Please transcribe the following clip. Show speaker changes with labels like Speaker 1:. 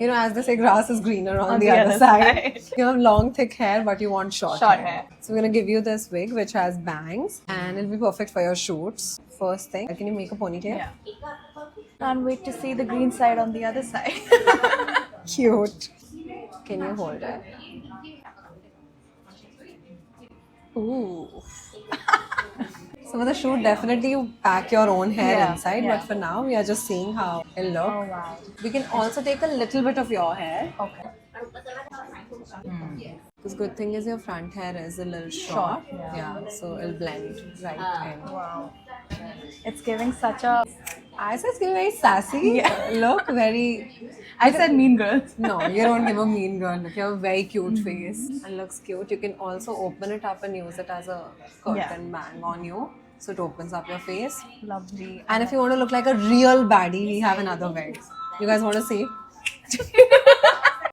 Speaker 1: You know, as they say, grass is greener on the
Speaker 2: the
Speaker 1: other
Speaker 2: other
Speaker 1: side.
Speaker 2: side.
Speaker 1: You have long, thick hair, but you want short
Speaker 2: Short
Speaker 1: hair.
Speaker 2: hair.
Speaker 1: So we're gonna give you this wig, which has bangs, and it'll be perfect for your shoots. First thing, can you make a ponytail?
Speaker 2: Yeah. Can't wait to see the green side on the other side.
Speaker 1: Cute. Can you hold it? Ooh. So for the shoot, definitely you pack your own hair
Speaker 2: Yeah,
Speaker 1: inside,
Speaker 2: yeah.
Speaker 1: but for now, we are just seeing how it'll look.
Speaker 2: Oh wow.
Speaker 1: We can also take a little bit of your hair.
Speaker 2: Okay.
Speaker 1: Because good thing is your front hair is a little short.
Speaker 2: Short, yeah.
Speaker 1: So it'll blend right in.
Speaker 2: Wow. It's giving such a.
Speaker 1: I said it's very sassy.
Speaker 2: Yeah.
Speaker 1: Look, very.
Speaker 2: I said mean girls.
Speaker 1: No, you don't give a mean girl look. You have a very cute face and looks cute. You can also open it up and use it as a curtain bang on you. So it opens up your face.
Speaker 2: Lovely.
Speaker 1: And if you want to look like a real baddie, we have another wig. You guys want to see?